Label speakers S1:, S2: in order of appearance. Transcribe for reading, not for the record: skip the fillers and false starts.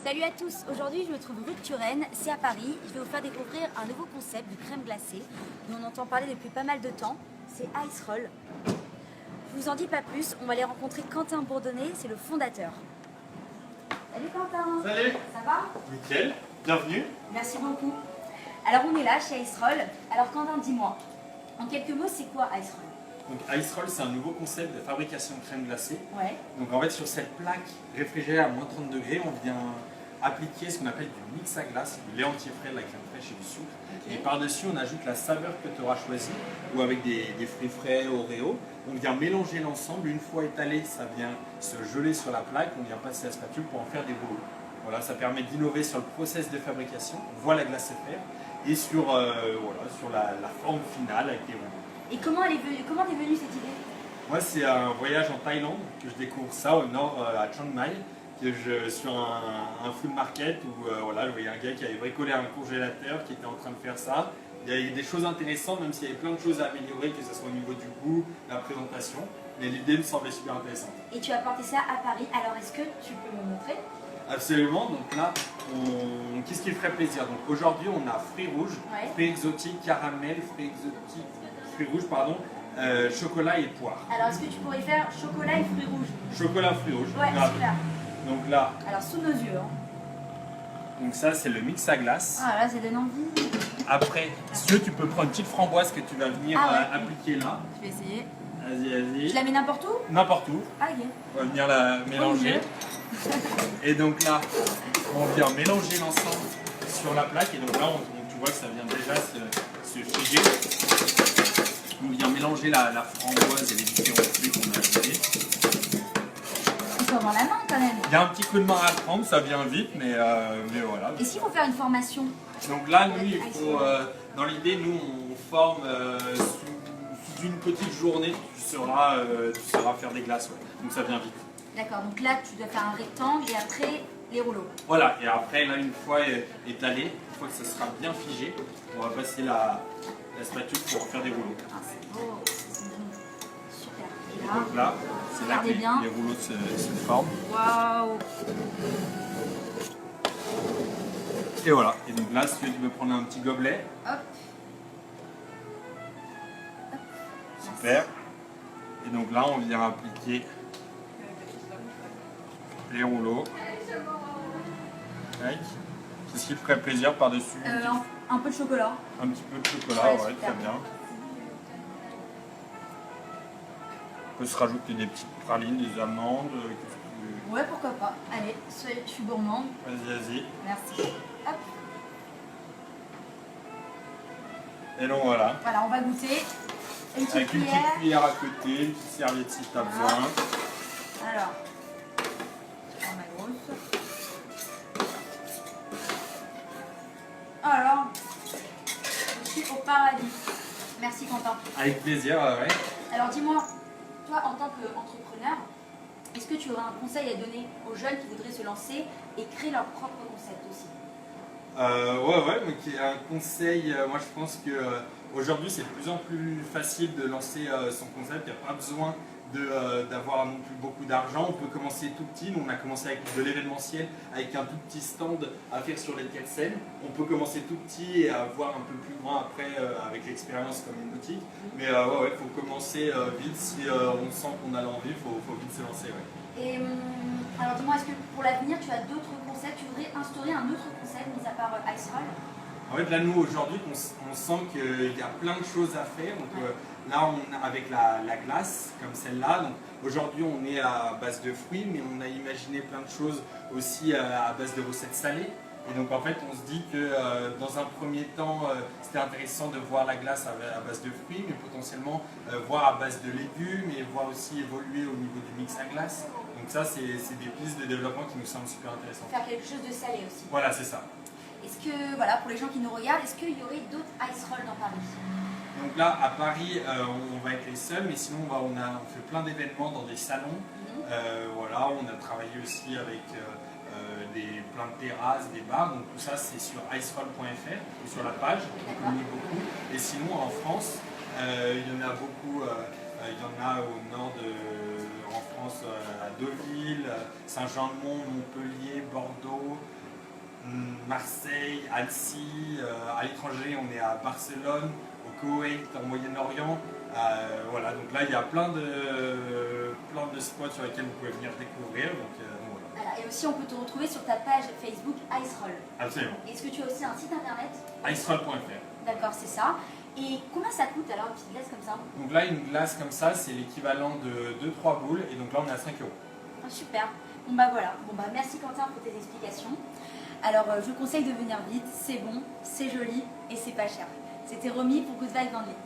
S1: Salut à tous, aujourd'hui je me trouve rue de Turenne, c'est à Paris. Je vais vous faire découvrir un nouveau concept de crème glacée dont on entend parler depuis pas mal de temps, c'est Ice Roll. Je vous en dis pas plus, on va aller rencontrer Quentin Bourdonnet, c'est le fondateur. Salut Quentin.
S2: Salut.
S1: Ça va?
S2: Nickel, bienvenue.
S1: Merci beaucoup. Alors on est là chez Ice Roll. Alors Quentin, dis-moi, en quelques mots c'est quoi Ice Roll?
S2: Donc Ice Roll, c'est un nouveau concept de fabrication de crème glacée.
S1: Ouais.
S2: Donc en fait sur cette plaque réfrigérée à moins 30 degrés, on vient appliquer ce qu'on appelle du mix à glace, du lait entier frais, de la crème fraîche et du sucre. Okay. Et par-dessus on ajoute la saveur que tu auras choisie, ou avec des fruits frais, Oreo. On vient mélanger l'ensemble, une fois étalé, ça vient se geler sur la plaque, on vient passer la spatule pour en faire des boulots. Voilà, ça permet d'innover sur le process de fabrication, on voit la glace se faire, et sur, sur la forme finale avec les rouleaux.
S1: Et comment t'es venue cette idée?
S2: Moi, c'est un voyage en Thaïlande que je découvre ça au nord à Chiang Mai, que je sur un food market où je voyais un gars qui avait bricolé un congélateur, qui était en train de faire ça. Il y avait des choses intéressantes, même s'il y avait plein de choses à améliorer, que ce soit au niveau du goût, la présentation. Mais l'idée me semblait super intéressante.
S1: Et tu as apporté ça à Paris, alors est-ce que tu peux me montrer?
S2: Absolument, donc là, qu'est-ce qui ferait plaisir? Donc aujourd'hui, on a fruits rouges,
S1: ouais.
S2: Fruits exotiques, caramel, fruits rouges, pardon, chocolat et poire.
S1: Alors est-ce que tu pourrais faire chocolat et fruits rouges?
S2: Chocolat, fruits rouges.
S1: Ouais,
S2: grave.
S1: super.
S2: Donc là.
S1: Alors sous nos yeux. Hein.
S2: Donc ça, c'est le mix à glace.
S1: Ah là, ça donne envie.
S2: Après, si tu veux, tu peux prendre une petite framboise que tu vas venir appliquer là.
S1: Je vais essayer.
S2: Vas-y, vas-y.
S1: Je la mets n'importe où?
S2: N'importe où.
S1: Ah, ok.
S2: On va venir la mélanger. Et donc là, on vient mélanger l'ensemble sur la plaque. Et donc là, tu vois que ça vient déjà se figer. On vient mélanger la framboise et les différents fruits qu'on a ajoutés.
S1: Il faut avoir la main quand même.
S2: Il y a un petit coup de main à prendre, ça vient vite, mais voilà.
S1: Et s'il faut faire une formation?
S2: Donc là, nous, il faut, dans l'idée, nous, on forme sous une petite journée, tu sauras faire des glaces, ouais. Donc ça vient vite.
S1: D'accord, donc là, tu dois faire un rectangle et après, les rouleaux.
S2: Voilà, et après, là, une fois étalé, une fois que ça sera bien figé, on va passer la spatule pour en faire des rouleaux.
S1: Ah, c'est beau, c'est bon. Super. Et là,
S2: donc là, c'est là que les rouleaux se forment.
S1: Waouh!
S2: Et voilà, et donc là, si tu veux prendre un petit gobelet.
S1: Hop.
S2: Super. Et donc là, on vient appliquer les rouleaux. C'est ce qui te ferait plaisir par-dessus.
S1: Un peu de chocolat.
S2: Un petit peu de chocolat, ouais, très bien. On peut se rajouter des petites pralines, des amandes.
S1: Ouais, pourquoi pas. Allez, je suis gourmande.
S2: Vas-y, vas-y.
S1: Merci. Hop.
S2: Et donc voilà.
S1: Voilà, on va goûter. Une petite
S2: avec une petite cuillère à côté, une petite serviette si tu as besoin.
S1: Alors, je prends ma grosse. Alors, je suis au paradis. Merci Quentin.
S2: Avec plaisir, ouais.
S1: Alors dis-moi, toi en tant qu'entrepreneur, est-ce que tu aurais un conseil à donner aux jeunes qui voudraient se lancer et créer leur propre concept aussi?
S2: Ouais, mais un conseil, moi je pense que aujourd'hui c'est de plus en plus facile de lancer son concept, il n'y a pas besoin d'avoir non plus beaucoup d'argent, on peut commencer tout petit, nous on a commencé avec de l'événementiel, avec un tout petit stand à faire sur les quais de Seine, on peut commencer tout petit et avoir un peu plus grand après avec l'expérience comme une boutique, mais ouais, il faut commencer vite, si on sent qu'on a l'envie, il faut vite se lancer. Ouais.
S1: Et alors dis-moi, est-ce que pour l'avenir tu as d'autres concepts, tu voudrais instaurer un autre concept mis à part Ice Roll?
S2: En fait, là, nous, aujourd'hui, on sent qu'il y a plein de choses à faire. Donc, là, avec la glace, comme celle-là, donc aujourd'hui, on est à base de fruits, mais on a imaginé plein de choses aussi à base de recettes salées. Et donc, en fait, on se dit que dans un premier temps, c'était intéressant de voir la glace à base de fruits, mais potentiellement voir à base de légumes et voir aussi évoluer au niveau du mix à glace. Donc ça, c'est des pistes de développement qui nous semblent super intéressantes.
S1: Faire quelque chose de salé aussi.
S2: Voilà, c'est ça.
S1: Est-ce que, voilà, pour les gens qui nous regardent, est-ce qu'il y aurait d'autres Ice Roll dans Paris?
S2: Donc là, à Paris, on va être les seuls, mais sinon, on fait plein d'événements dans des salons. Voilà, on a travaillé aussi avec plein de terrasses, des bars. Donc tout ça, c'est sur iceroll.fr ou sur la page. On communique beaucoup. Et sinon, en France, il y en a beaucoup. Il y en a au nord en France, à Deauville, Saint-Jean-de-Mont, Montpellier, Bordeaux. Marseille, Annecy, à l'étranger on est à Barcelone, au Koweït, en Moyen-Orient. Voilà, donc là il y a plein de spots sur lesquels vous pouvez venir découvrir. Donc, voilà.
S1: Voilà, et aussi on peut te retrouver sur ta page Facebook Iceroll.
S2: Absolument.
S1: Est-ce que tu as aussi un site internet?
S2: Iceroll.fr.
S1: D'accord, c'est ça. Et combien ça coûte alors une petite glace comme ça?
S2: Donc là une glace comme ça c'est l'équivalent de 2-3 boules et donc là on est à 5 euros.
S1: Ah, super. Bon bah voilà. Bon bah merci Quentin pour tes explications. Alors je conseille de venir vite, c'est bon, c'est joli et c'est pas cher. C'était Romy pour Good Vibes dans le lit.